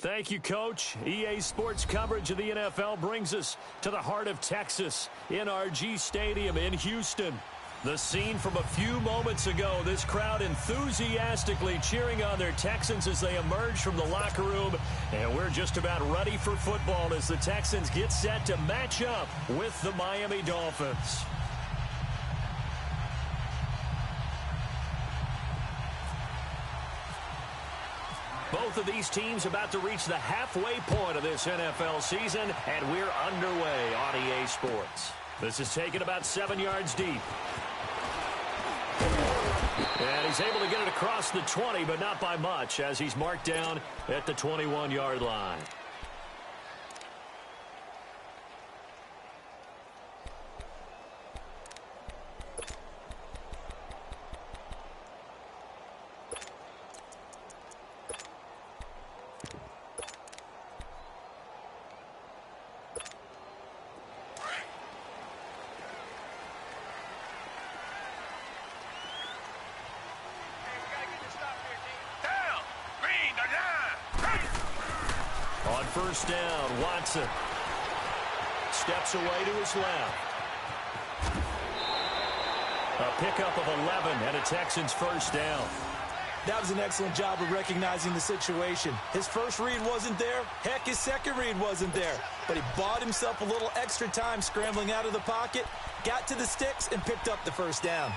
Thank you, Coach. EA Sports coverage of the NFL brings us to the heart of Texas, NRG Stadium in Houston. The scene from a few moments ago, this crowd enthusiastically cheering on their Texans as they emerge from the locker room. And we're just about ready for football as the Texans get set to match up with the Miami Dolphins. Both of these teams about to reach the halfway point of this NFL season, and we're underway on EA Sports. This is taken about 7 yards deep. And he's able to get it across the 20, but not by much, as he's marked down at the 21-yard line. On first down, Watson steps away to his left. A pickup of 11 and a Texans first down. That was an excellent job of recognizing the situation. His first read wasn't there. Heck, his second read wasn't there. But he bought himself a little extra time scrambling out of the pocket, got to the sticks, and picked up the first down.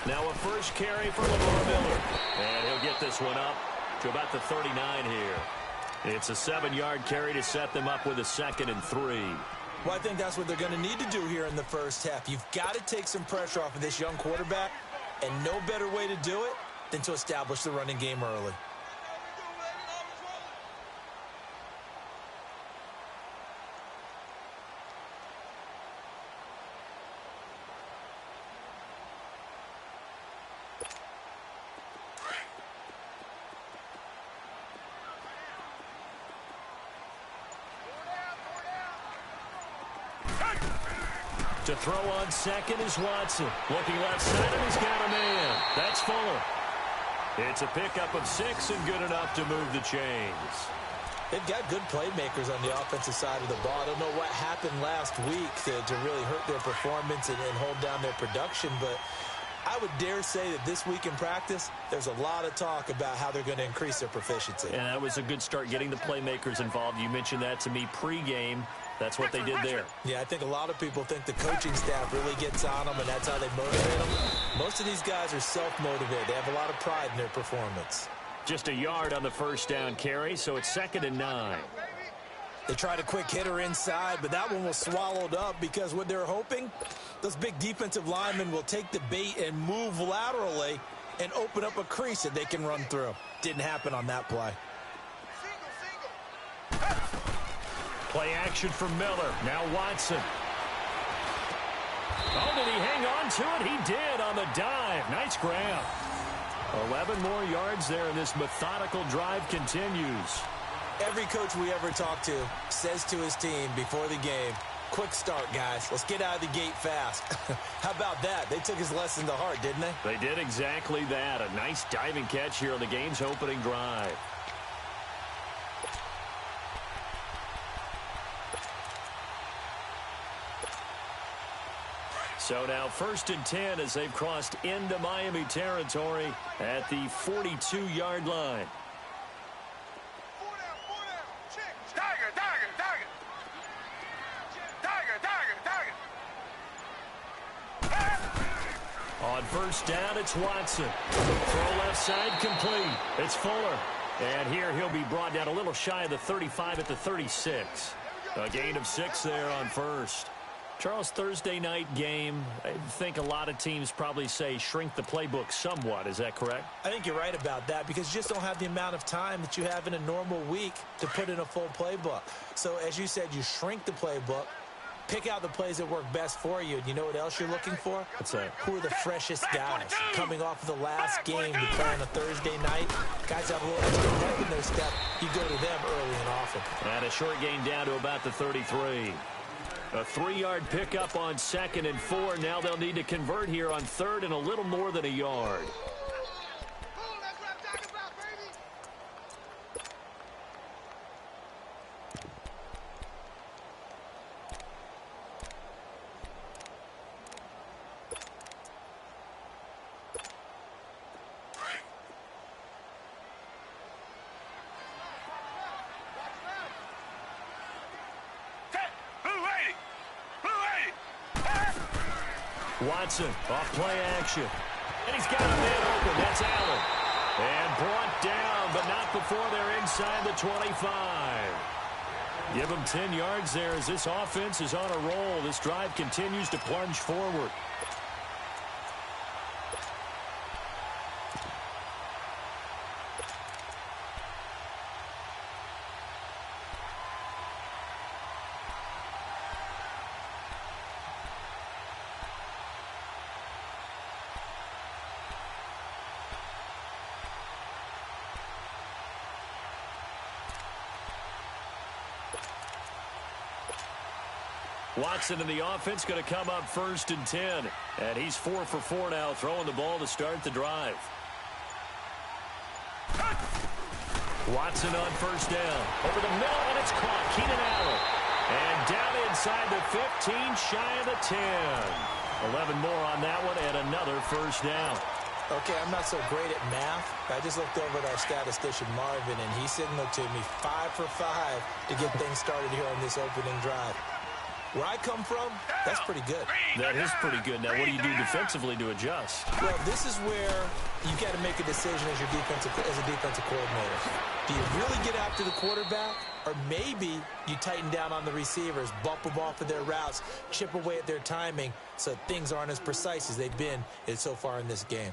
Now a first carry for Lamar Miller. And he'll get this one up to about the 39 here. It's a 7-yard carry to set them up with a 2nd and 3. Well, I think that's what they're going to need to do here in the first half. You've got to take some pressure off of this young quarterback, and no better way to do it than to establish the running game early. To throw on second is Watson. Looking left side, and he's got a man. That's Fuller. It's a pickup of 6 and good enough to move the chains. They've got good playmakers on the offensive side of the ball. I don't know what happened last week to really hurt their performance and hold down their production, but I would dare say that this week in practice, there's a lot of talk about how they're going to increase their proficiency. And that was a good start getting the playmakers involved. You mentioned that to me pregame. That's what they did there. Yeah, I think a lot of people think the coaching staff really gets on them, and that's how they motivate them. Most of these guys are self-motivated. They have a lot of pride in their performance. Just a yard on the first down carry, so it's 2nd and 9. They tried a quick hitter inside, but that one was swallowed up because what they're hoping, those big defensive linemen will take the bait and move laterally and open up a crease that they can run through. Didn't happen on that play. Play action for Miller. Now Watson. Oh, did he hang on to it? He did on the dive. Nice grab. 11 more yards there, and this methodical drive continues. Every coach we ever talk to says to his team before the game, quick start, guys. Let's get out of the gate fast. How about that? They took his lesson to heart, didn't they? They did exactly that. A nice diving catch here on the game's opening drive. So now 1st and 10 as they've crossed into Miami territory at the 42-yard line. On first down, it's Watson. Throw left side complete. It's Fuller. And here he'll be brought down a little shy of the 35 at the 36. A gain of 6 there on first. Charles, Thursday night game, I think a lot of teams probably say shrink the playbook somewhat. Is that correct? I think you're right about that because you just don't have the amount of time that you have in a normal week to put in a full playbook. So as you said, you shrink the playbook, Pick out the plays that work best for you. And you know what else you're looking for? What's that? Who are the freshest guys? Coming off of the last game to play on a Thursday night, guys have a little extra pep in their step. You go to them early and often. And a short gain down to about the 33. A 3-yard pickup on 2nd and 4. Now they'll need to convert here on 3rd and a little more than a yard. Watson off play action. And he's got a man open. That's Allen. And brought down, but not before they're inside the 25. Give them 10 yards there as this offense is on a roll. This drive continues to plunge forward. Watson in the offense going to come up 1st and 10. And he's 4 for 4 now, throwing the ball to start the drive. Watson on 1st down. Over the middle, and it's caught. Keenan Allen. And down inside the 15, shy of the 10. 11 more on that one, and another 1st down. Okay, I'm not so great at math. I just looked over at our statistician, Marvin, and he signaled to me 5 for 5 to get things started here on this opening drive. Where I come from, that's pretty good. That is pretty good. Now, what do you do defensively to adjust? Well, this is where you got to make a decision as a defensive coordinator. Do you really get after the quarterback, or maybe you tighten down on the receivers, bump them off of their routes, chip away at their timing so things aren't as precise as they've been so far in this game?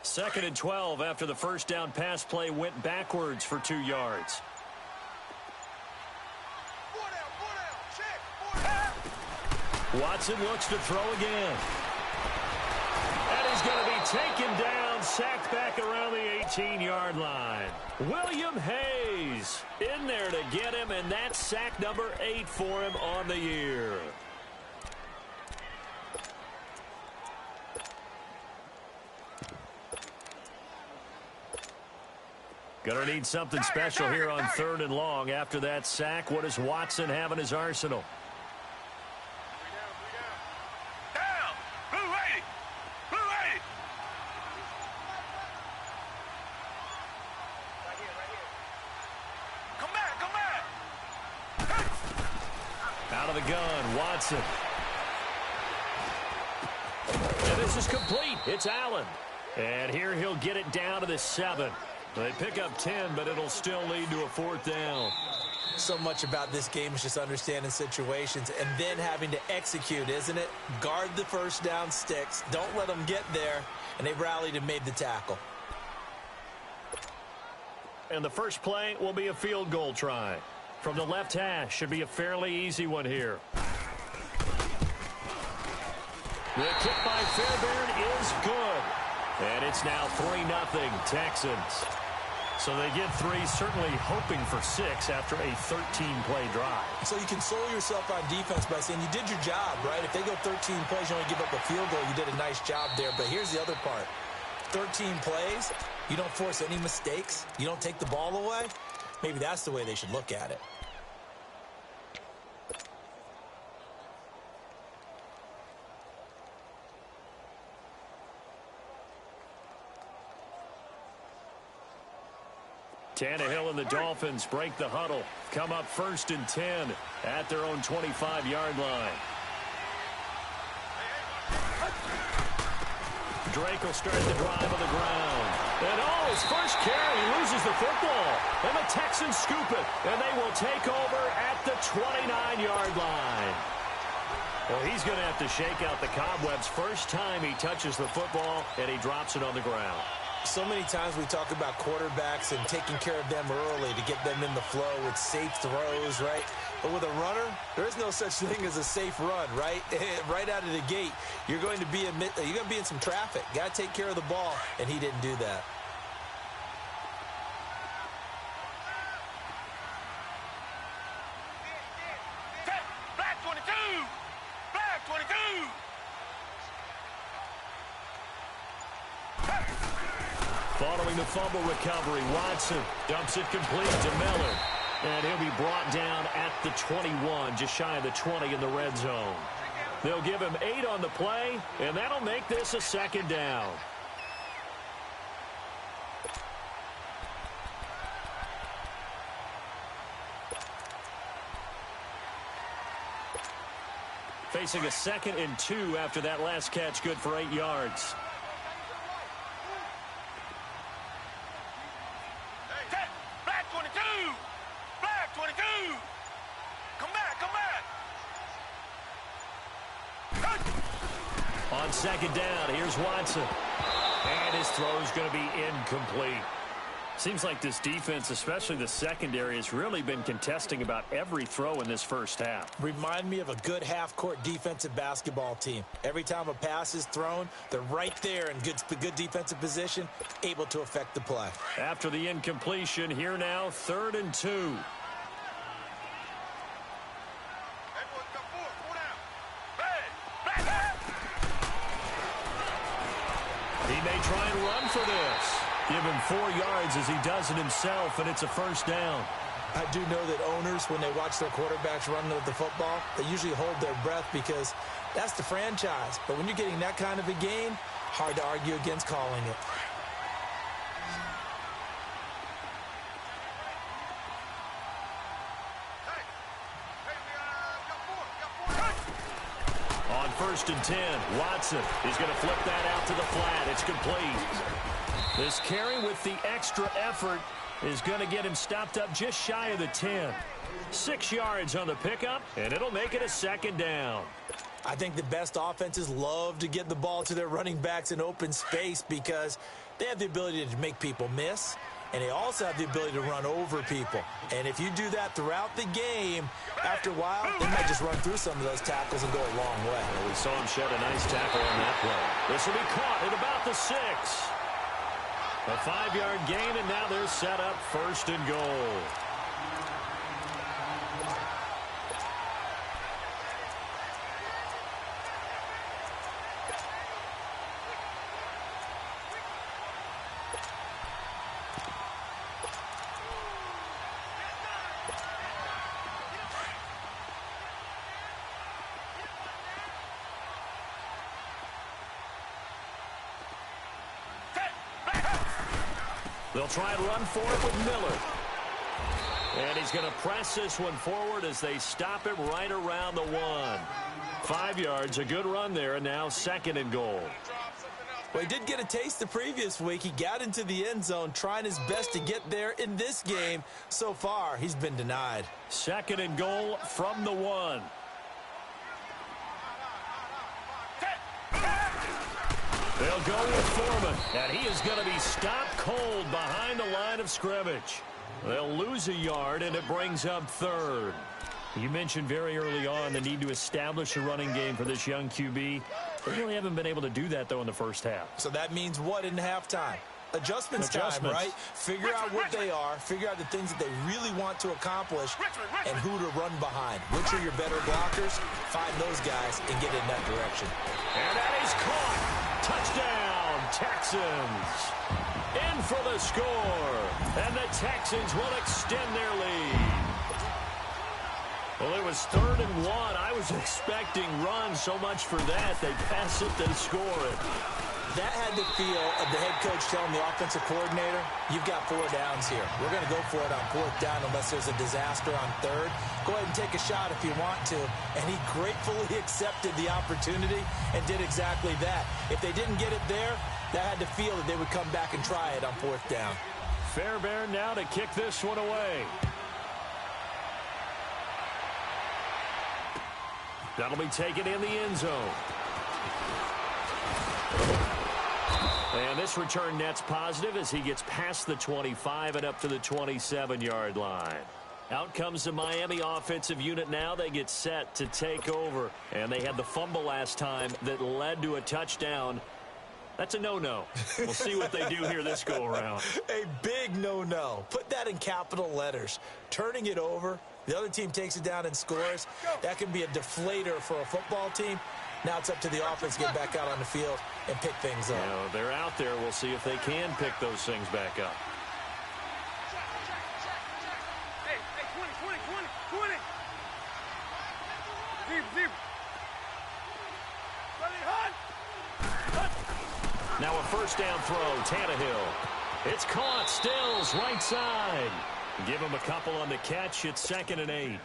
Second and 12 after the 1st down pass play went backwards for 2 yards. Watson looks to throw again. And he's going to be taken down, sacked back around the 18-yard line. William Hayes in there to get him, and that's sack number 8 for him on the year. Going to need something special here on 3rd and long. After that sack, what does Watson have in his arsenal? Out of the gun, Watson. And this is complete. It's Allen. And here he'll get it down to the 7. They pick up 10, but it'll still lead to a 4th down. So much about this game is just understanding situations and then having to execute, isn't it? Guard the 1st down sticks. Don't let them get there. And they rallied and made the tackle. And the first play will be a field goal try. From the left hash, should be a fairly easy one here. The kick by Fairbairn is good. And it's now 3-0 Texans. So they get 3, certainly hoping for 6 after a 13-play drive. So you console yourself on defense by saying you did your job, right? If they go 13 plays, you only give up a field goal, you did a nice job there. But here's the other part. 13 plays, you don't force any mistakes, you don't take the ball away. Maybe that's the way they should look at it. Tannehill and the Dolphins break the huddle. Come up 1st and 10 at their own 25-yard line. Drake will start the drive on the ground. And his first carry, he loses the football. And the Texans scoop it. And they will take over at the 29-yard line. Well, he's going to have to shake out the cobwebs first time he touches the football, and he drops it on the ground. So many times we talk about quarterbacks and taking care of them early to get them in the flow with safe throws, right? But with a runner, there's no such thing as a safe run, right? Right out of the gate, you're going to be in some traffic. Got to take care of the ball, and he didn't do that. Black 22! Black 22! Following the fumble recovery, Watson dumps it complete to Miller. And he'll be brought down at the 21, just shy of the 20 in the red zone. They'll give him 8 on the play, and that'll make this a second down. Facing a 2nd and 2 after that last catch, good for 8 yards. Black 22! Black 22! Come back, come back! On 2nd down, here's Watson. And his throw is going to be incomplete. Seems like this defense, especially the secondary, has really been contesting about every throw in this first half. Remind me of a good half-court defensive basketball team. Every time a pass is thrown, they're right there in good defensive position, able to affect the play. After the incompletion, here now, 3rd and 2. He may try and run for this. Give him 4 yards as he does it himself, and it's a first down. I do know that owners, when they watch their quarterbacks run with the football, they usually hold their breath because that's the franchise. But when you're getting that kind of a game, hard to argue against calling it. On 1st and 10, Watson is going to flip that out to the flat. It's complete. This carry with the extra effort is going to get him stopped up just shy of the 10. 6 yards on the pickup, and it'll make it a second down. I think the best offenses love to get the ball to their running backs in open space because they have the ability to make people miss, and they also have the ability to run over people. And if you do that throughout the game, after a while, they might just run through some of those tackles and go a long way. Well, we saw him shed a nice tackle on that play. This will be caught at about the 6. A 5-yard gain, and now they're set up 1st and goal. They'll try and run for it with Miller. And he's going to press this one forward as they stop it right around the 1. 5 yards, a good run there, and now 2nd and goal. Well, he did get a taste the previous week. He got into the end zone trying his best to get there in this game. So far, he's been denied. 2nd and goal from the 1. They'll go with Foreman, and he is going to be stopped cold behind the line of scrimmage. They'll lose a yard, and it brings up 3rd. You mentioned very early on the need to establish a running game for this young QB. They really haven't been able to do that, though, in the first half. So that means what in halftime? Adjustments time, right? Figure out what they are, figure out the things that they really want to accomplish, and who to run behind. Which are your better blockers? Find those guys and get in that direction. And that is caught. Touchdown, Texans. In for the score. And the Texans will extend their lead. Well, it was 3rd and 1. I was expecting runs. So much for that. They pass it, they score it. That had the feel of the head coach telling the offensive coordinator, you've got 4 downs here. We're going to go for it on 4th down unless there's a disaster on 3rd. Go ahead and take a shot if you want to. And he gratefully accepted the opportunity and did exactly that. If they didn't get it there, that had the feel that they would come back and try it on 4th down. Fairbairn now to kick this one away. That'll be taken in the end zone. And this return net's positive as he gets past the 25 and up to the 27-yard line. Out comes the Miami offensive unit now. They get set to take over. And they had the fumble last time that led to a touchdown. That's a no-no. We'll see what they do here this go-around. A big no-no. Put that in capital letters. Turning it over, the other team takes it down and scores. That can be a deflator for a football team. Now it's up to the offense to get back out on the field and pick things up. You know, they're out there. We'll see if they can pick those things back up. Hey, 20. Zero. Now a first down throw, Tannehill. It's caught, Stills, right side. Give him a couple on the catch. It's 2nd and 8.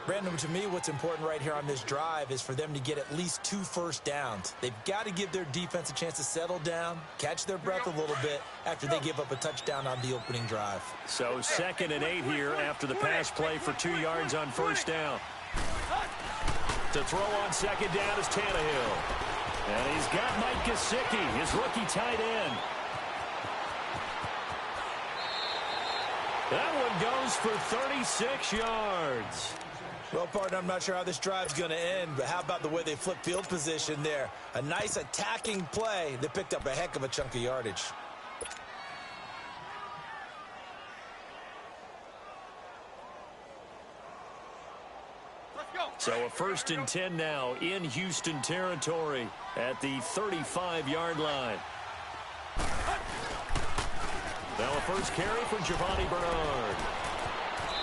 Brandon, to me, what's important right here on this drive is for them to get at least 2 first downs. They've got to give their defense a chance to settle down, catch their breath a little bit after they give up a touchdown on the opening drive. So 2nd and 8 here after the pass play for 2 yards on first down. To throw on 2nd down is Tannehill. And he's got Mike Gesicki, his rookie tight end. That one goes for 36 yards. Well, partner, I'm not sure how this drive's going to end, but how about the way they flip field position there? A nice attacking play that picked up a heck of a chunk of yardage. So a 1st and 10 now in Houston territory at the 35-yard line. Now a first carry for Giovanni Bernard.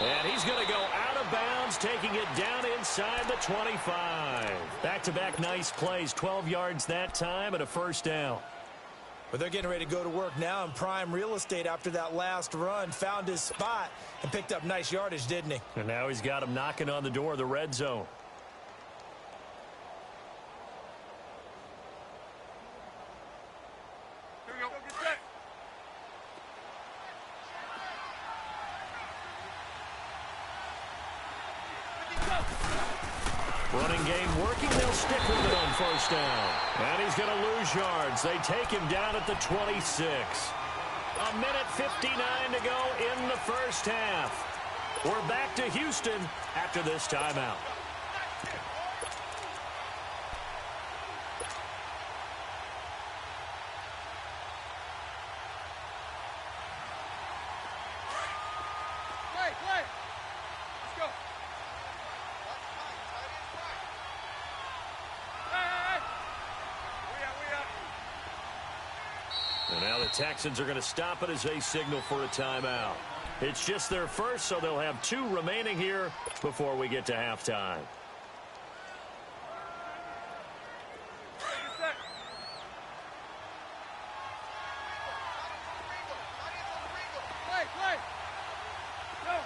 And he's going to go out of bounds, taking it down inside the 25. Back-to-back nice plays, 12 yards that time and a first down. But they're getting ready to go to work now in prime real estate after that last run. Found his spot and picked up nice yardage, didn't he? And now he's got him knocking on the door of the red zone. Here we go. Get set. Running game working. They'll stick with it on first down. And he's going to lose yards. They take him down at the 26. A minute 59 to go in the first half. We're back to Houston after this timeout. Play. Let's go. Hey. We out. And now the Texans are going to stop it as they signal for a timeout. It's just their first, so they'll have 2 remaining here before we get to halftime. Get set. Play. Go.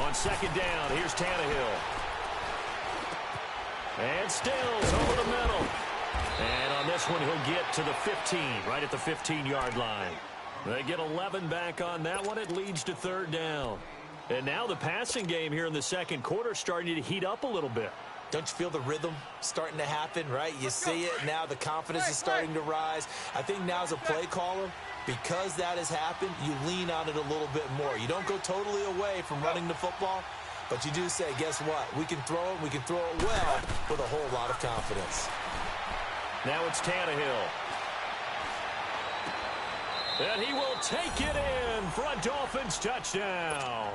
On 2nd down, here's Tannehill. And Stills over the middle. And on this one, he'll get to the 15, right at the 15-yard line. They get 11 back on that one. It leads to 3rd down. And now the passing game here in the second quarter starting to heat up a little bit. Don't you feel the rhythm starting to happen, right? You see it now. The confidence is starting to rise. I think now as a play caller, because that has happened, you lean on it a little bit more. You don't go totally away from running the football, but you do say, guess what? We can throw it. We can throw it well with a whole lot of confidence. Now it's Tannehill. And he will take it in for a Dolphins touchdown.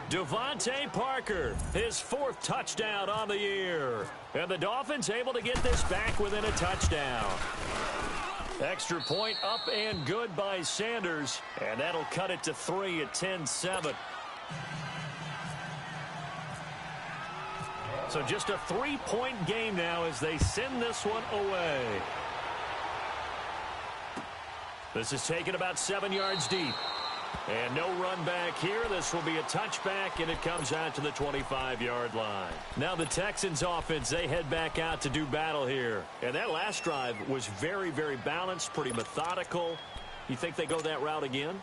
Devontae Parker, his 4th touchdown on the year. And the Dolphins able to get this back within a touchdown. Extra point up and good by Sanders. And that'll cut it to 3 at 10-7. So just a 3-point game now as they send this one away. This is taken about 7 yards deep. And no run back here. This will be a touchback, and it comes out to the 25-yard line. Now the Texans offense, they head back out to do battle here. And that last drive was very, very balanced, pretty methodical. You think they go that route again?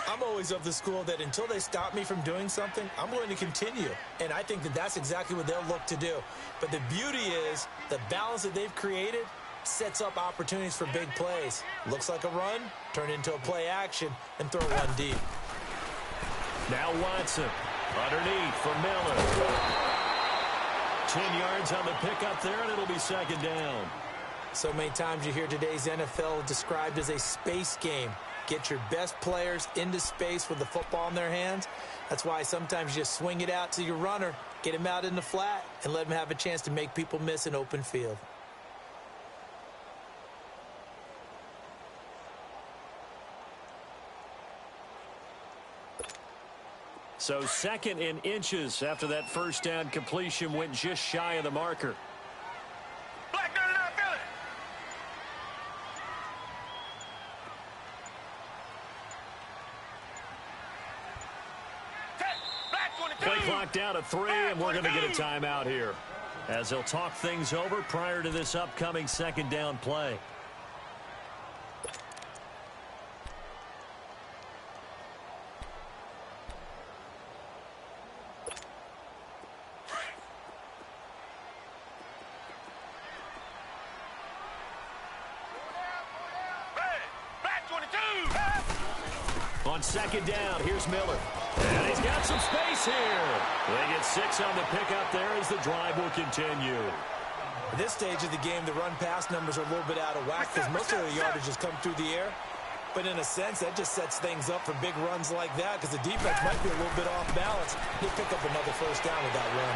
I'm always of the school that until they stop me from doing something, I'm going to continue. And I think that that's exactly what they'll look to do. But the beauty is the balance that they've created sets up opportunities for big plays. Looks like a run, turn into a play action, and throw one deep. Now Watson underneath for Miller. 10 yards on the pickup there, and it'll be second down. So many times you hear today's NFL described as a space game. Get your best players into space with the football in their hands. That's why sometimes you just swing it out to your runner, get him out in the flat, and let him have a chance to make people miss an open field. So second in inches after that first down completion went just shy of the marker. Black 99 Philly. Play clock down to 3, and we're going to get a timeout here as they'll talk things over prior to this upcoming second down play. On second down, here's Miller. And he's got some space here. They get 6 on the pickup there as the drive will continue. At this stage of the game, the run-pass numbers are a little bit out of whack because most of the yardage has come through the air. But in a sense, that just sets things up for big runs like that because the defense might be a little bit off balance. He'll pick up another first down with that run.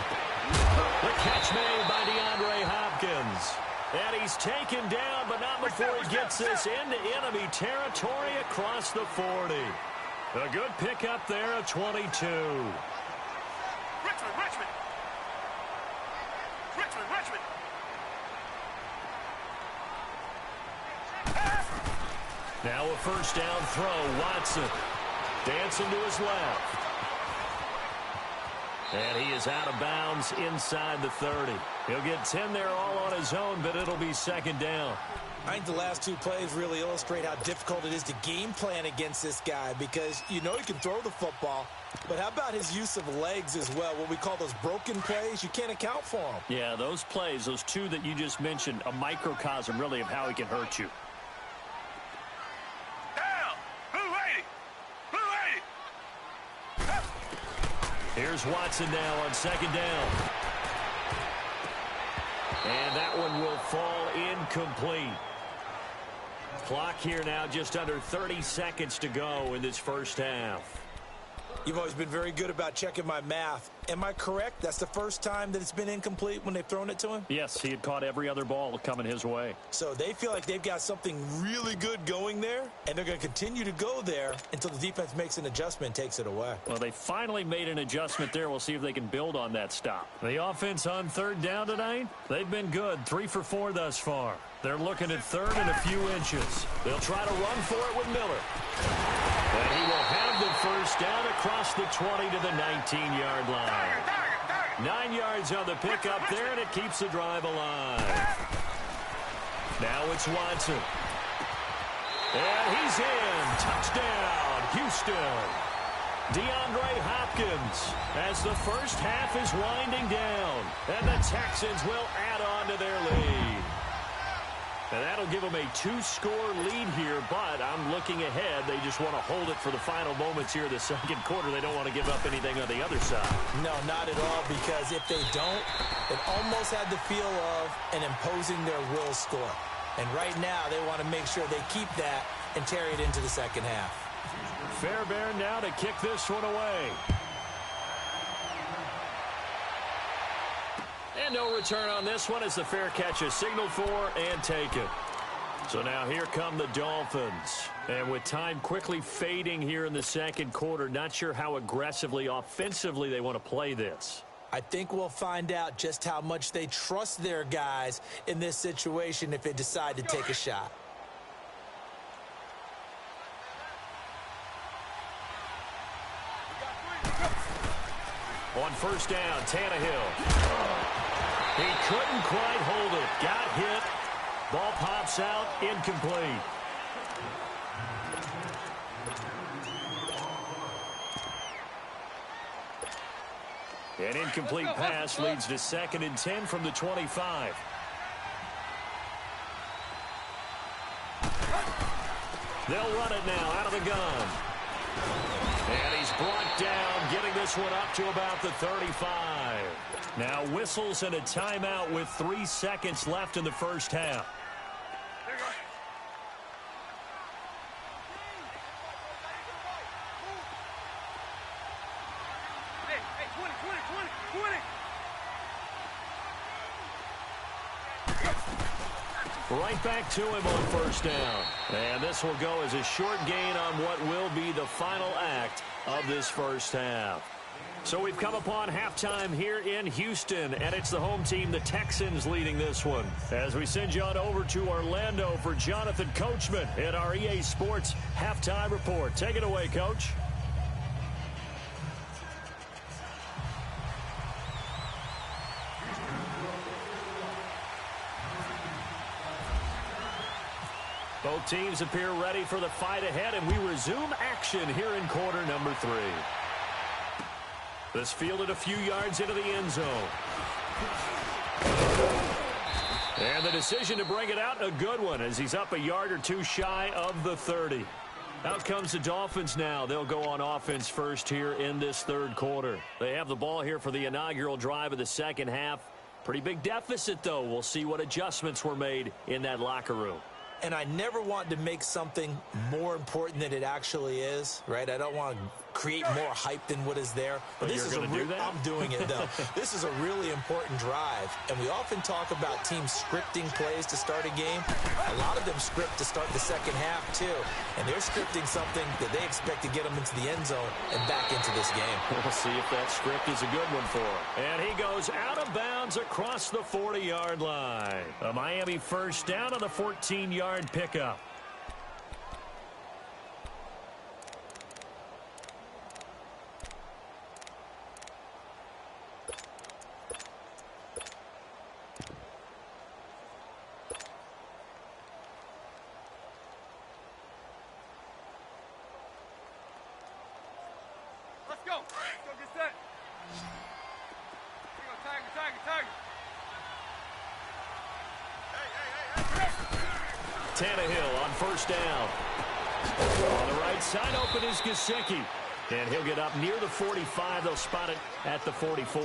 The catch made by DeAndre Hopkins. And he's taken down, but not before he gets this into enemy territory across the 40. A good pickup there at 22. Richmond. Now a first down throw. Watson dancing to his left. And he is out of bounds inside the 30. He'll get 10 there all on his own, but it'll be second down. I think the last two plays really illustrate how difficult it is to game plan against this guy because you know he can throw the football, but how about his use of legs as well? What we call those broken plays, you can't account for them. Yeah, those plays, those two that you just mentioned, a microcosm really of how he can hurt you. Here's Watson now on second down. And that one will fall incomplete. Clock here now just under 30 seconds to go in this first half. You've always been very good about checking my math. Am I correct? That's the first time that it's been incomplete when they've thrown it to him? Yes, he had caught every other ball coming his way. So they feel like they've got something really good going there, and they're going to continue to go there until the defense makes an adjustment and takes it away. Well, they finally made an adjustment there. We'll see if they can build on that stop. The offense on third down tonight, they've been good. 3 for 4 thus far. They're looking at third and a few inches. They'll try to run for it with Miller. And he will have the first down across the 20 to the 19-yard line. 9 yards on the pickup there, and it keeps the drive alive. Now it's Watson. And he's in. Touchdown, Houston. DeAndre Hopkins as the first half is winding down. And the Texans will add on to their lead. And that'll give them a 2-score lead here, but I'm looking ahead. They just want to hold it for the final moments here in the second quarter. They don't want to give up anything on the other side. No, not at all, because if they don't, it almost had the feel of an imposing their will score. And right now, they want to make sure they keep that and carry it into the second half. Fairbairn now to kick this one away. And no return on this one as the fair catch is signaled for and taken. So now here come the Dolphins. And with time quickly fading here in the second quarter, not sure how aggressively, offensively they want to play this. I think we'll find out just how much they trust their guys in this situation if they decide to take a shot. On first down, Tannehill. He couldn't quite hold it. Got hit. Ball pops out, incomplete. An incomplete pass leads to 2nd and 10 from the 25. They'll run it now out of the gun. And he's brought down, getting this one up to about the 35. Now whistles and a timeout with 3 seconds left in the first half. Right back to him on first down. And this will go as a short gain on what will be the final act of this first half. So we've come upon halftime here in Houston, and it's the home team, the Texans, leading this one. As we send you on over to Orlando for Jonathan Coachman in our EA Sports Halftime Report. Take it away, Coach. Both teams appear ready for the fight ahead, and we resume action here in quarter number 3. This fielded a few yards into the end zone. And the decision to bring it out, a good one, as he's up a yard or two shy of the 30. Out comes the Dolphins now. They'll go on offense first here in this third quarter. They have the ball here for the inaugural drive of the second half. Pretty big deficit, though. We'll see what adjustments were made in that locker room. And I never want to make something more important than it actually is, right? I don't want to create more hype than what is there. But this is I'm doing it, though. This is a really important drive. And we often talk about teams scripting plays to start a game. A lot of them script to start the second half, too. And they're scripting something that they expect to get them into the end zone and back into this game. We'll see if that script is a good one for him. And he goes out of bounds across the 40-yard line. A Miami first down on the 14-yard pickup. Let's go. Let's go get set. Here we go, Tiger. Tannehill on first down. On the right side, open is Gesicki. And he'll get up near the 45. They'll spot it at the 44.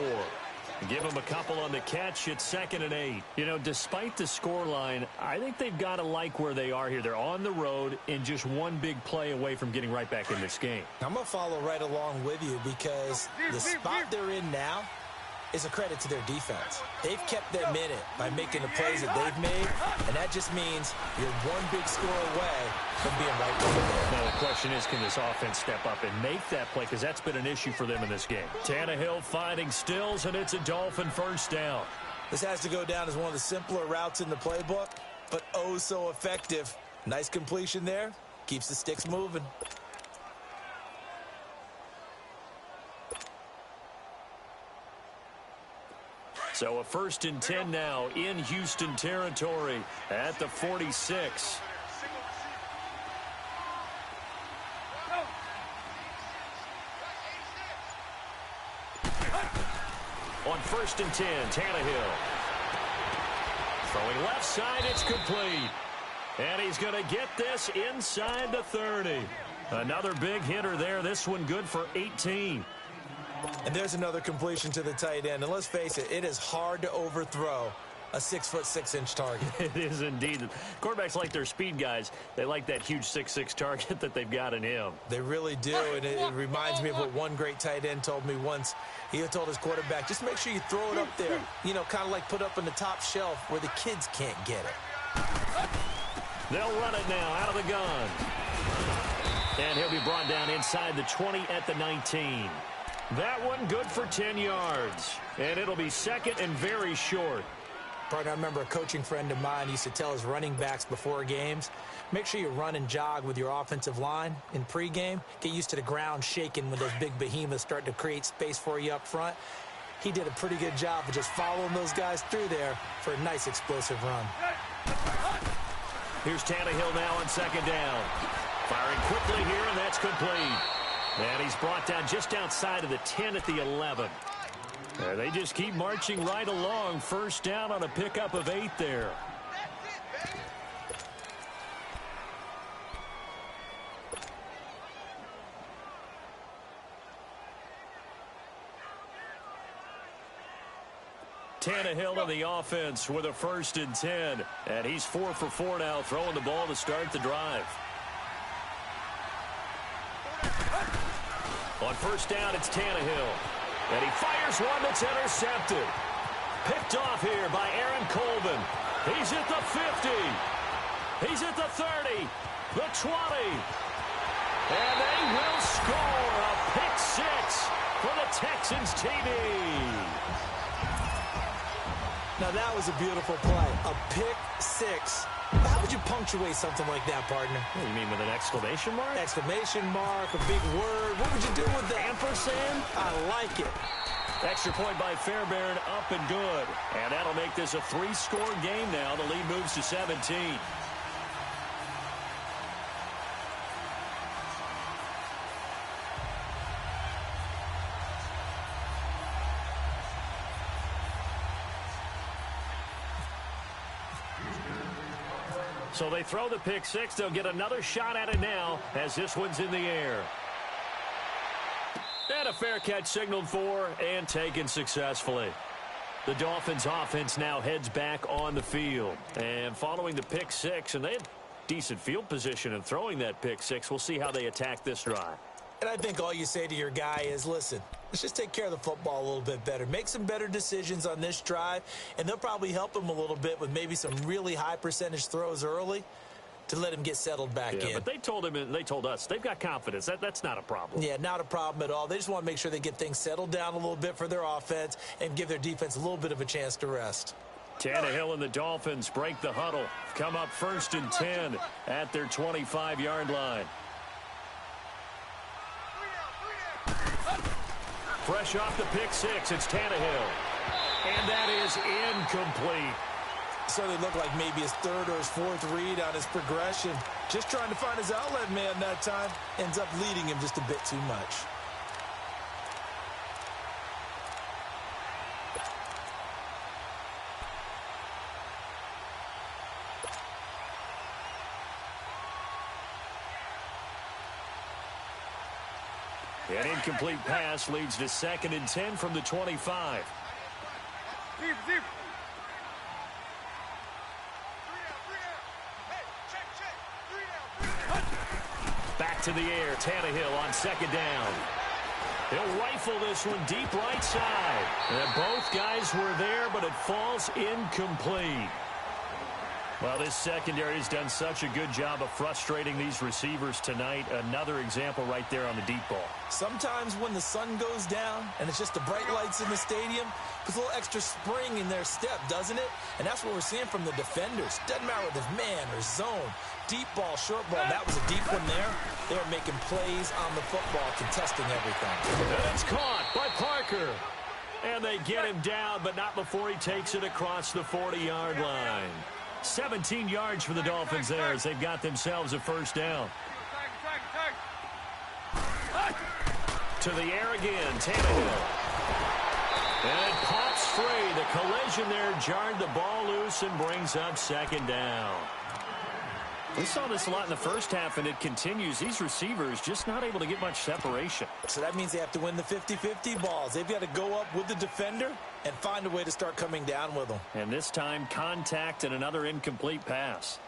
Give him a couple on the catch. It's 2nd and 8. You know, despite the scoreline, I think they've got to like where they are here. They're on the road and just one big play away from getting right back in this game. I'm going to follow right along with you because the spot they're in now is a credit to their defense. They've kept them in it by making the plays that they've made, and that just means you're one big score away from being right there. Now the question is, can this offense step up and make that play? Because that's been an issue for them in this game. Tannehill finding Stills, and it's a Dolphin first down. This has to go down as one of the simpler routes in the playbook, but oh so effective. Nice completion there. Keeps the sticks moving. So a 1st and 10 now in Houston territory at the 46. On 1st and 10, Tannehill. Throwing left side, it's complete. And he's going to get this inside the 30. Another big hitter there. This one good for 18. And there's another completion to the tight end. And let's face it, it is hard to overthrow a 6'6" target. It is indeed. Quarterbacks like their speed guys. They like that huge 6'6" target that they've got in him. They really do, and it reminds me of what one great tight end told me once. He told his quarterback, just make sure you throw it up there. You know, kind of like put up on the top shelf where the kids can't get it. They'll run it now out of the gun. And he'll be brought down inside the 20 at the 19. That one good for 10 yards. And it'll be second and very short. Partner, I remember a coaching friend of mine used to tell his running backs before games, make sure you run and jog with your offensive line in pregame. Get used to the ground shaking when those big behemoths start to create space for you up front. He did a pretty good job of just following those guys through there for a nice explosive run. Here's Tannehill now on second down. Firing quickly here, and that's complete. And he's brought down just outside of the 10 at the 11. They just keep marching right along. First down on a pickup of 8 there. Tannehill on the offense with a 1st and 10. And he's 4 for 4 now, throwing the ball to start the drive. On first down, it's Tannehill. And he fires one that's intercepted. Picked off here by Aaron Colvin. He's at the 50. He's at the 30. The 20. And they will score a pick 6 for the Texans TD. Now that was a beautiful play. A pick 6. How would you punctuate something like that, partner? What do you mean, with an exclamation mark? Exclamation mark, a big word. What would you do with that? Ampersand? I like it. Extra point by Fairbairn, up and good. And that'll make this a 3-score game now. The lead moves to 17. So they throw the pick 6. They'll get another shot at it now as this one's in the air. And a fair catch signaled for and taken successfully. The Dolphins offense now heads back on the field. And following the pick 6, and they had decent field position in throwing that pick 6. We'll see how they attack this drive. And I think all you say to your guy is, listen, let's just take care of the football a little bit better. Make some better decisions on this drive, and they'll probably help him a little bit with maybe some really high percentage throws early to let him get settled back in. But they told him, and they told us, they've got confidence. That's not a problem. Yeah, not a problem at all. They just want to make sure they get things settled down a little bit for their offense and give their defense a little bit of a chance to rest. Tannehill and the Dolphins break the huddle. Come up 1st and 10 at their 25-yard line. Fresh off the pick 6, it's Tannehill. And that is incomplete. So they look like maybe his 3rd or his 4th read on his progression. Just trying to find his outlet man that time. Ends up leading him just a bit too much. An incomplete pass leads to 2nd and 10 from the 25. Deep, deep. Back to the air, Tannehill on 2nd down. He'll rifle this one deep right side. And both guys were there, but it falls incomplete. Well, this secondary has done such a good job of frustrating these receivers tonight. Another example right there on the deep ball. Sometimes when the sun goes down and it's just the bright lights in the stadium, puts a little extra spring in their step, doesn't it? And that's what we're seeing from the defenders. Doesn't matter whether it's man or zone, deep ball, short ball. That was a deep one there. They're making plays on the football, contesting everything. And it's caught by Parker. And they get him down, but not before he takes it across the 40-yard line. 17 yards for the Dolphins there as they've got themselves a 1st down. To the air again, Tannehill. And it pops free. The collision there jarred the ball loose and brings up 2nd down. We saw this a lot in the first half, and it continues. These receivers just not able to get much separation. So that means they have to win the 50-50 balls. They've got to go up with the defender and find a way to start coming down with them. And this time, contact and another incomplete pass.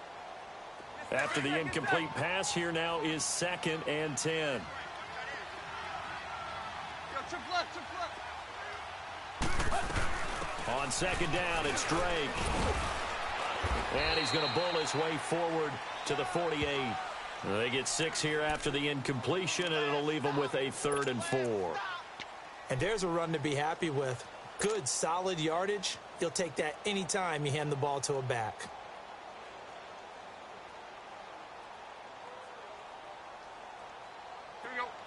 After the incomplete pass, here now is 2nd and 10. On 2nd down, it's Drake. And he's going to bowl his way forward to the 48. They get 6 here after the incompletion, and it'll leave them with a 3rd and 4. And there's a run to be happy with. Good, solid yardage. You'll take that anytime you hand the ball to a back.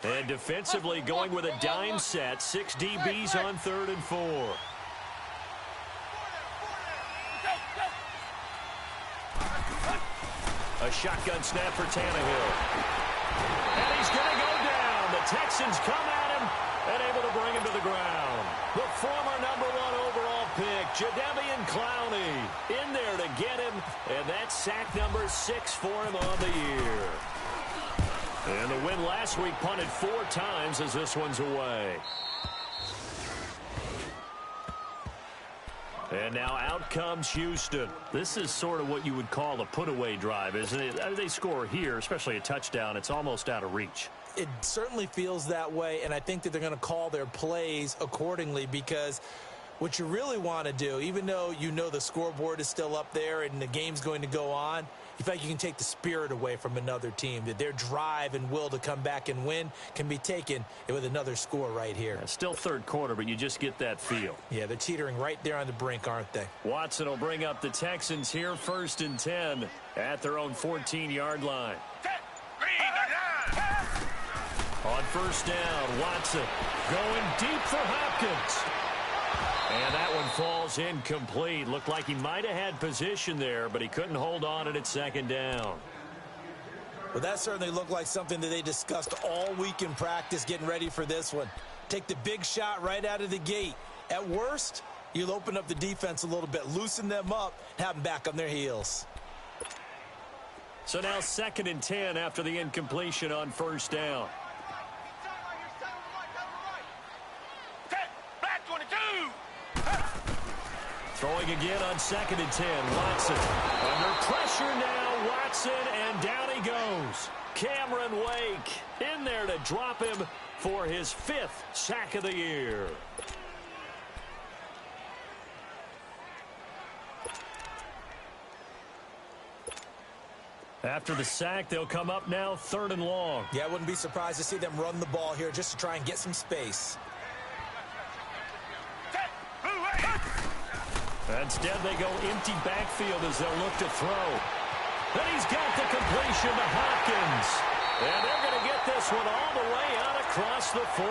And defensively going with a dime set. 6 DBs on 3rd and 4. A shotgun snap for Tannehill. And he's going to go down. The Texans come at him and able to bring him to the ground. The former #1 overall pick, Jadeveon Clowney, in there to get him. And that's sack number 6 for him on the year. And the win last week, punted 4 times as this one's away. And now out comes Houston. This is sort of what you would call a put-away drive, isn't it? They score here, especially a touchdown. It's almost out of reach. It certainly feels that way, and I think that they're going to call their plays accordingly, because what you really want to do, even though you know the scoreboard is still up there and the game's going to go on, you feel like you can take the spirit away from another team, that their drive and will to come back and win can be taken with another score right here. Yeah, still 3rd quarter, but you just get that feel. Yeah, they're teetering right there on the brink, aren't they? Watson will bring up the Texans here, 1st and 10 at their own 14-yard line. On 1st down, Watson going deep for Hopkins. And that one falls incomplete. Looked like he might have had position there, but he couldn't hold on at 2nd down. Well, that certainly looked like something that they discussed all week in practice getting ready for this one. Take the big shot right out of the gate. At worst, you'll open up the defense a little bit, loosen them up, have them back on their heels. So now 2nd and 10 after the incompletion on 1st down. Throwing again on 2nd and 10. Watson under pressure now. Watson, and down he goes. Cameron Wake in there to drop him for his 5th sack of the year. After the sack, they'll come up now 3rd and long. Yeah, I wouldn't be surprised to see them run the ball here just to try and get some space. Instead, they go empty backfield as they'll look to throw. And he's got the completion to Hopkins. And they're going to get this one all the way out across the 45.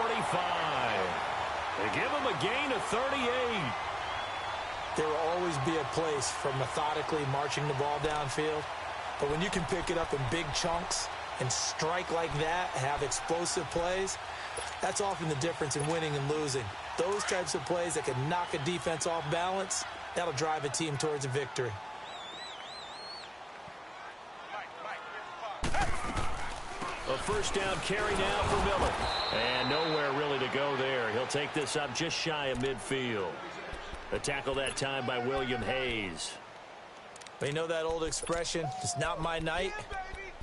They give him a gain of 38. There will always be a place for methodically marching the ball downfield. But when you can pick it up in big chunks and strike like that, have explosive plays, that's often the difference in winning and losing. Those types of plays that can knock a defense off balance, that'll drive a team towards a victory. A 1st down carry now for Miller. And nowhere really to go there. He'll take this up just shy of midfield. A tackle that time by William Hayes. But you know that old expression, it's not my night?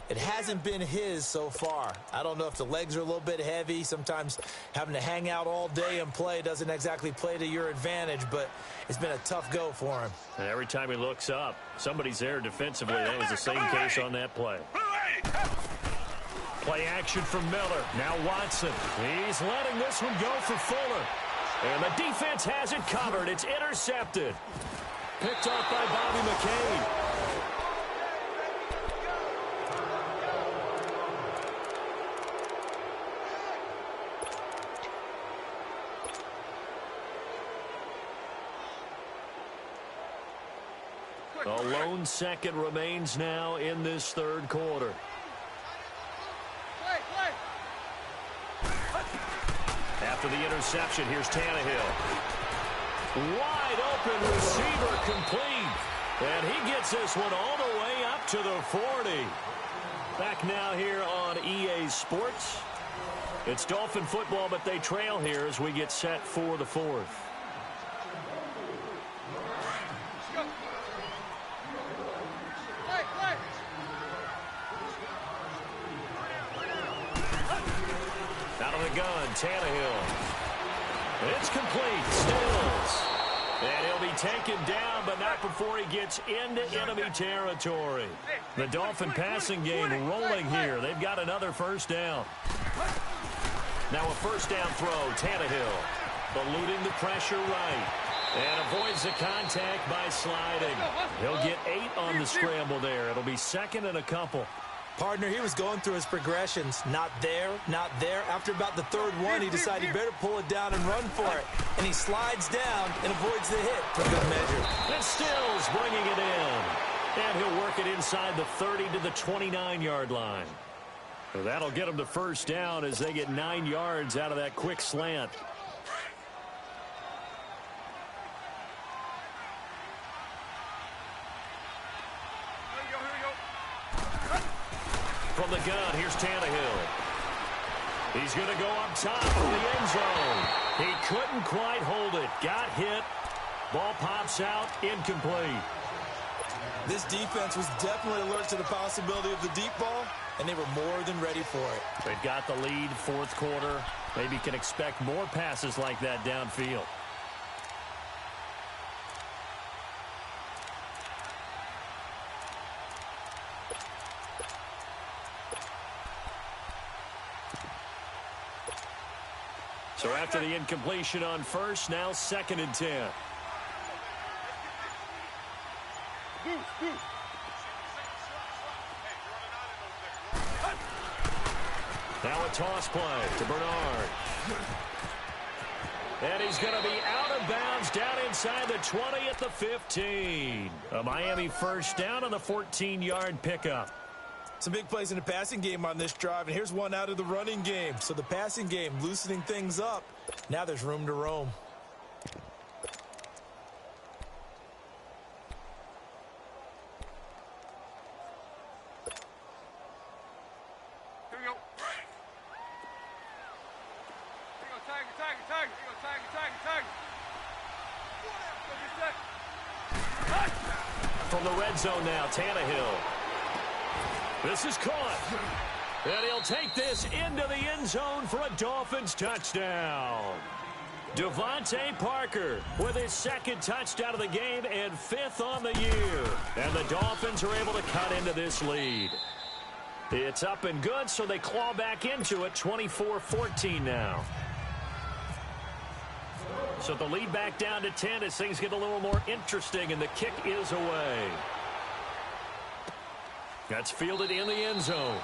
It hasn't been his so far. I don't know if the legs are a little bit heavy. Sometimes having to hang out all day and play doesn't exactly play to your advantage, but it's been a tough go for him. And every time he looks up, somebody's there defensively. That was the same case on that play. Play action from Miller. Now Watson. He's letting this one go for Fuller. And the defense has it covered. It's intercepted. Picked up by Bobby McCain. A lone second remains now in this 3rd quarter. After the interception, here's Tannehill. Wide open receiver complete. And he gets this one all the way up to the 40. Back now here on EA Sports. It's Dolphin football, but they trail here as we get set for the 4th. Out of the gun, Tannehill. It's complete. Stills. And he'll be taken down, but not before he gets into enemy territory. The Dolphin passing game rolling here. They've got another first down. Now a first down throw, Tannehill. Eluding the pressure right. And avoids the contact by sliding. He'll get 8 on the scramble there. It'll be second and a couple. Partner, he was going through his progressions. Not there, not there. After about the third one, he decided he better pull it down and run for it. And he slides down and avoids the hit for good measure. And Stills bringing it in. And he'll work it inside the 30 to the 29-yard line. So that'll get them to first down as they get 9 yards out of that quick slant. From the gun, here's Tannehill. He's going to go up top from the end zone. He couldn't quite hold it. Got hit. Ball pops out. Incomplete. This defense was definitely alert to the possibility of the deep ball, and they were more than ready for it. They've got the lead, fourth quarter. Maybe can expect more passes like that downfield. So after the incompletion on first, now second and 10. Now a toss play to Bernard. And he's going to be out of bounds down inside the 20 at the 15. A Miami first down on the 14-yard pickup. Some big plays in the passing game on this drive, and here's one out of the running game. So the passing game loosening things up. Now there's room to roam. Here we go. Here we go, tag. Here we go, tag. Go get set. From the red zone now, Tannehill. This is caught. And he'll take this into the end zone for a Dolphins touchdown. Devontae Parker with his second touchdown of the game and 5th on the year. And the Dolphins are able to cut into this lead. It's up and good, so they claw back into it, 24-14 now. So the lead back down to 10 as things get a little more interesting, and the kick is away. That's fielded in the end zone.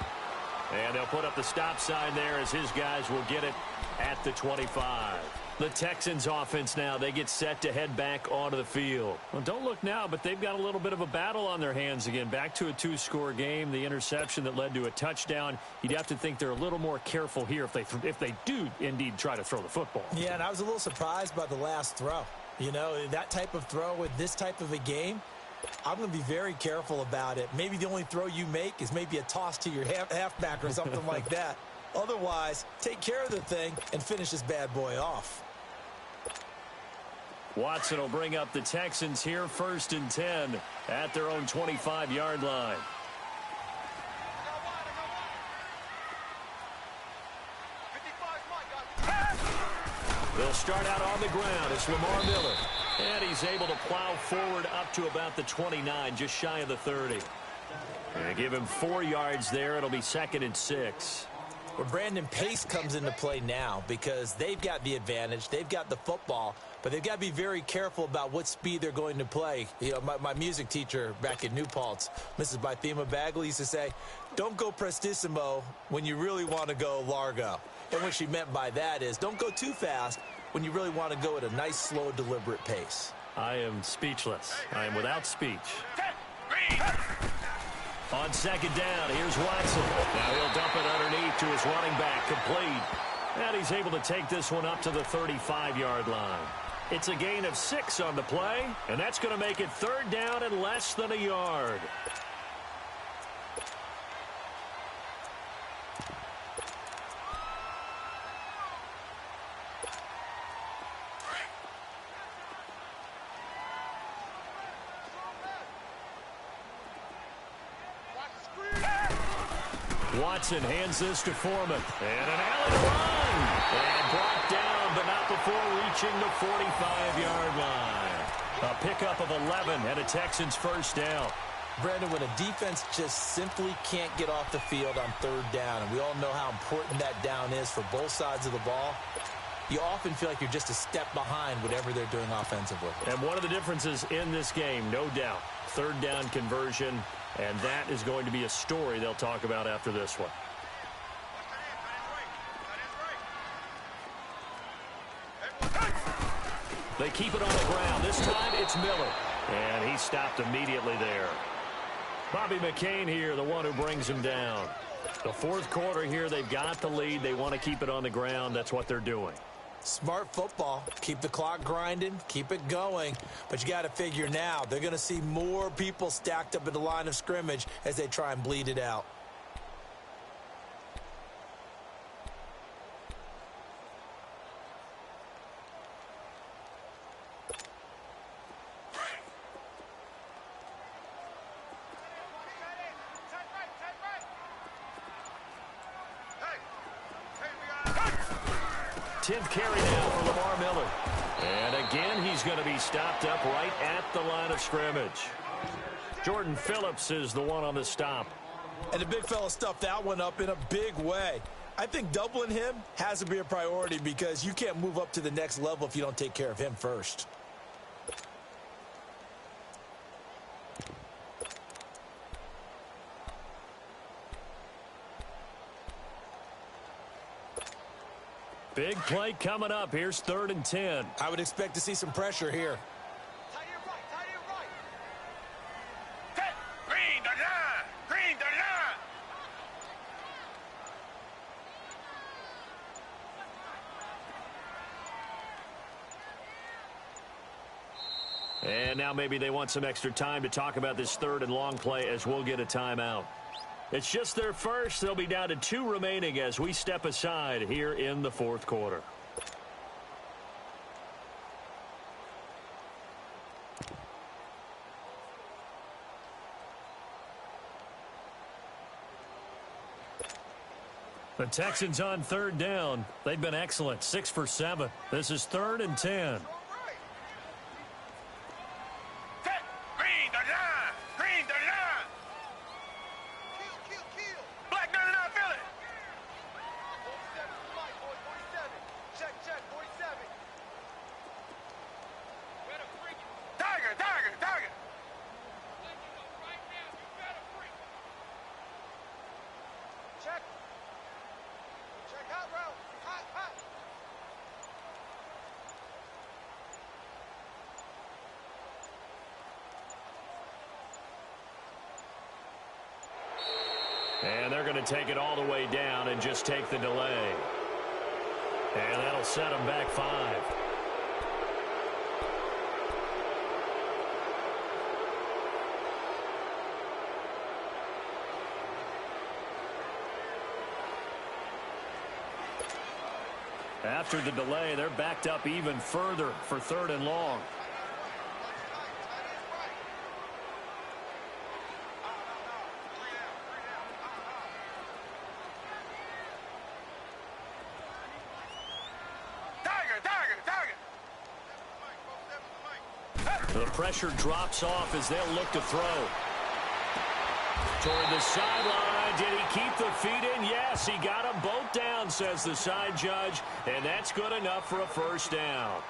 And they'll put up the stop sign there as his guys will get it at the 25. The Texans offense now, they get set to head back onto the field. Well, don't look now, but they've got a little bit of a battle on their hands again. Back to a 2-score game, the interception that led to a touchdown. You'd have to think they're a little more careful here if they do indeed try to throw the football. Yeah, and I was a little surprised by the last throw. You know, that type of throw with this type of a game, I'm going to be very careful about it. Maybe the only throw you make is maybe a toss to your halfback or something like that. Otherwise, take care of the thing and finish this bad boy off. Watson will bring up the Texans here, 1st and 10 at their own 25-yard line. They'll start out on the ground. It's Lamar Miller. And he's able to plow forward up to about the 29, just shy of the 30. And give him 4 yards there. It'll be 2nd and 6. Well, Brandon, pace comes into play now because they've got the advantage. They've got the football, but they've got to be very careful about what speed they're going to play. You know, my music teacher back in New Paltz, Mrs. Bythema Bagley, used to say, don't go prestissimo when you really want to go largo. And what she meant by that is don't go too fast when you really want to go at a nice, slow, deliberate pace. I am speechless. I am without speech. On 2nd down, here's Watson. Now he'll dump it underneath to his running back, complete. And he's able to take this one up to the 35-yard line. It's a gain of 6 on the play, and that's going to make it 3rd down and less than a yard. Watson hands this to Foreman. And an alley run. And brought down, but not before reaching the 45-yard line. A pickup of 11 and a Texans first down. Brandon, when a defense just simply can't get off the field on third down, and we all know how important that down is for both sides of the ball, you often feel like you're just a step behind whatever they're doing offensively. And one of the differences in this game, no doubt, third down conversion, and that is going to be a story they'll talk about after this one. They keep it on the ground. This time it's Miller. And he stopped immediately there. Bobby McCain here, the one who brings him down. The fourth quarter here, they've got the lead. They want to keep it on the ground. That's what they're doing. Smart football. Keep the clock grinding. Keep it going. But you got to figure now, they're going to see more people stacked up at the line of scrimmage as they try and bleed it out. Tenth carry now for Lamar Miller. And again, he's going to be stopped up right at the line of scrimmage. Jordan Phillips is the one on the stop. And the big fella stuffed that one up in a big way. I think doubling him has to be a priority because you can't move up to the next level if you don't take care of him first. Big play coming up. Here's 3rd and 10. I would expect to see some pressure here. Tight end right, tight end right. Set. Green, the line. Green, the line. And now maybe they want some extra time to talk about this 3rd and long play as we'll get a timeout. It's just their first. They'll be down to 2 remaining as we step aside here in the fourth quarter. The Texans on 3rd down. They've been excellent. 6 for 7. This is 3rd and 10. And they're going to take it all the way down and just take the delay. And that'll set them back 5. After the delay, they're backed up even further for 3rd and long. The pressure drops off as they'll look to throw. Toward the sideline. Did he keep the feet in? Yes, he got them both down, says the side judge. And that's good enough for a first down.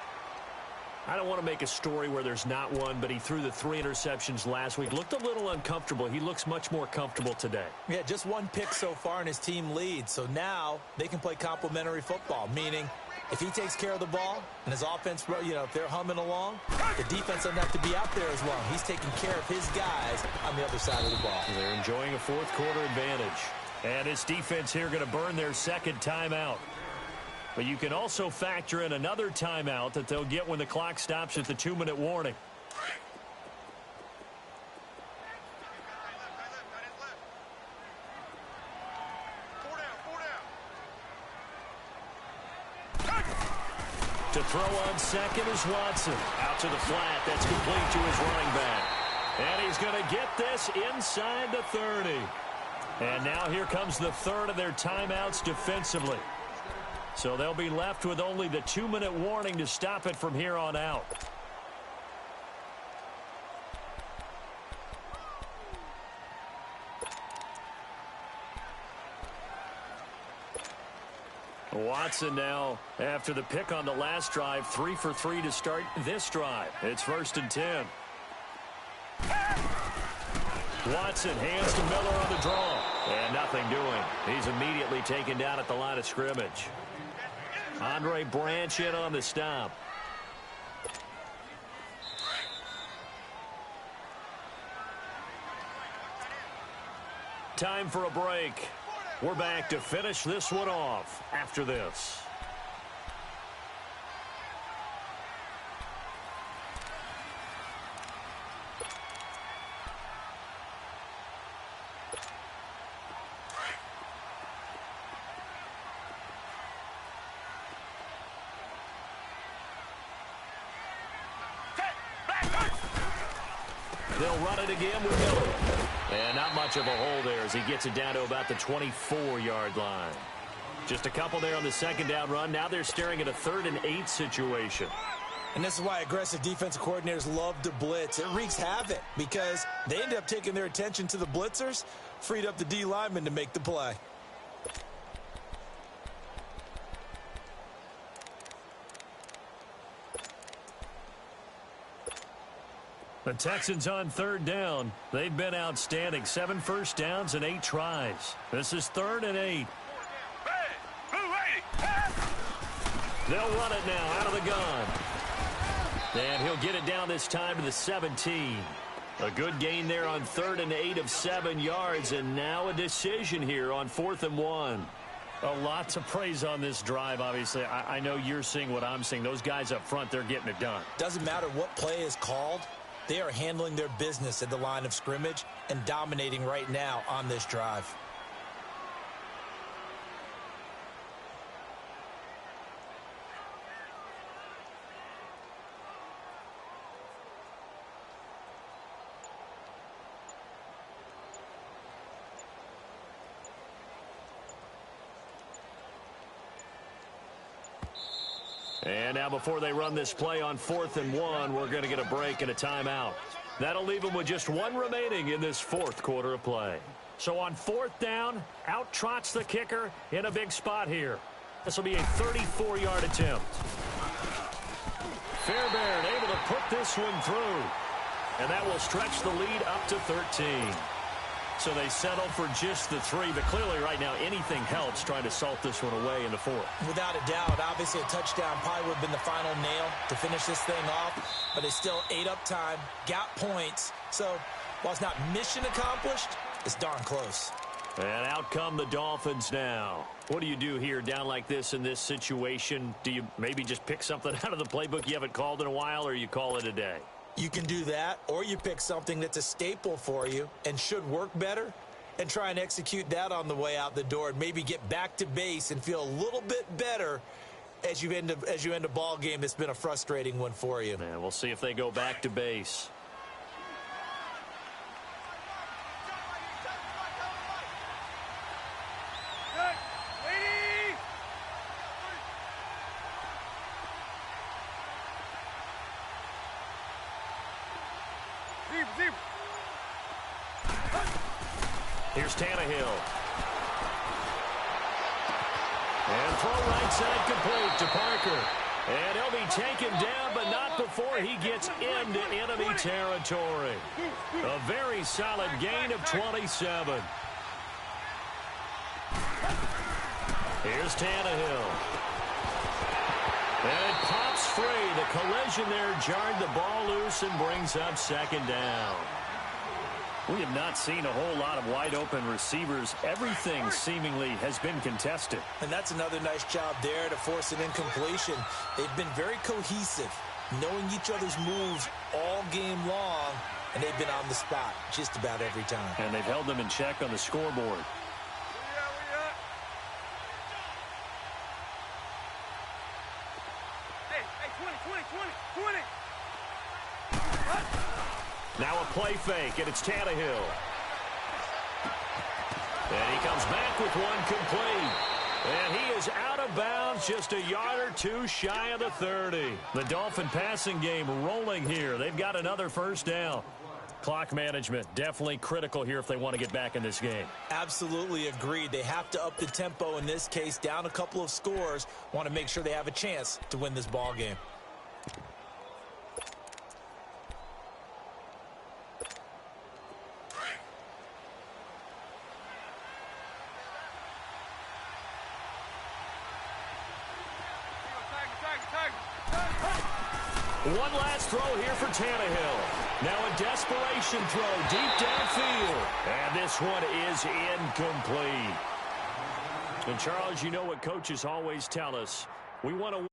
I don't want to make a story where there's not one, but he threw the 3 interceptions last week. Looked a little uncomfortable. He looks much more comfortable today. Yeah, just 1 pick so far and his team leads. So now they can play complementary football, meaning if he takes care of the ball and his offense, if they're humming along, the defense doesn't have to be out there as long. He's taking care of his guys on the other side of the ball. They're enjoying a fourth quarter advantage. And this defense here going to burn their 2nd timeout. But you can also factor in another timeout that they'll get when the clock stops at the 2-minute warning. To throw on 2nd is Watson. Out to the flat. That's complete to his running back. And he's going to get this inside the 30. And now here comes the 3rd of their timeouts defensively. So they'll be left with only the 2-minute warning to stop it from here on out. Watson now, after the pick on the last drive, 3 for 3 to start this drive. It's 1st and 10. Watson hands to Miller on the draw. And nothing doing. He's immediately taken down at the line of scrimmage. Andre Branch in on the stop. Time for a break. We're back to finish this one off after this. They'll run it again with Miller. And not much of a hole there as he gets it down to about the 24-yard line. Just a couple there on the second down run. Now they're staring at a 3rd and 8 situation. And this is why aggressive defensive coordinators love to blitz. It wreaks havoc because they end up taking their attention to the blitzers, freed up the D lineman to make the play. The Texans on 3rd down. They've been outstanding. 7 first downs and 8 tries. This is 3rd and 8. They'll run it now out of the gun. And he'll get it down this time to the 17. A good gain there on 3rd and 8 of 7 yards. And now a decision here on 4th and 1. A lot to praise on this drive, obviously. I know you're seeing what I'm seeing. Those guys up front, they're getting it done. Doesn't matter what play is called. They are handling their business at the line of scrimmage and dominating right now on this drive. And now before they run this play on 4th and 1, we're going to get a break and a timeout. That'll leave them with just 1 remaining in this 4th quarter of play. So on 4th down, out trots the kicker in a big spot here. This will be a 34-yard attempt. Fairbairn able to put this one through. And that will stretch the lead up to 13. So they settle for just the 3, but clearly right now anything helps trying to salt this one away in the 4th. Without a doubt, obviously a touchdown probably would have been the final nail to finish this thing off, but it's still ate up time, got points. So while it's not mission accomplished, it's darn close. And out come the Dolphins now. What do you do here down like this in this situation? Do you maybe just pick something out of the playbook you haven't called in a while, or you call it a day? You can do that, or you pick something that's a staple for you and should work better and try and execute that on the way out the door and maybe get back to base and feel a little bit better as you end a ball game that's been a frustrating one for you. And we'll see if they go back to base. Here's Tannehill. And throw right side complete to Parker. And he'll be taken down, but not before he gets into enemy territory. A very solid gain of 27. Here's Tannehill. And it pops free. The collision there jarred the ball loose and brings up 2nd down. We have not seen a whole lot of wide-open receivers. Everything seemingly has been contested. And that's another nice job there to force an incompletion. They've been very cohesive, knowing each other's moves all game long, and they've been on the spot just about every time. And they've held them in check on the scoreboard. Now a play fake, and it's Tannehill. And he comes back with one complete. And he is out of bounds, just a yard or two shy of the 30. The Dolphin passing game rolling here. They've got another 1st down. Clock management, definitely critical here if they want to get back in this game. Absolutely agreed. They have to up the tempo in this case, down a couple of scores. Want to make sure they have a chance to win this ball game. One last throw here for Tannehill. Now a desperation throw deep downfield. And this one is incomplete. And Charles, you know what coaches always tell us. We want to